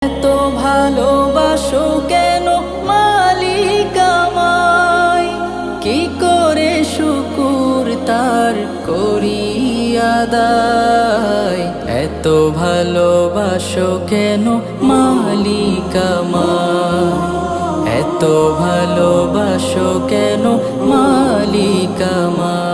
এত ভালোবাসো কেন মালিক আমায়, কি করে শুকুর তার করি আদায়। এত ভালোবাসো কেন মালিক আমায়, এত ভালোবাসো কেন মালিক আমায়।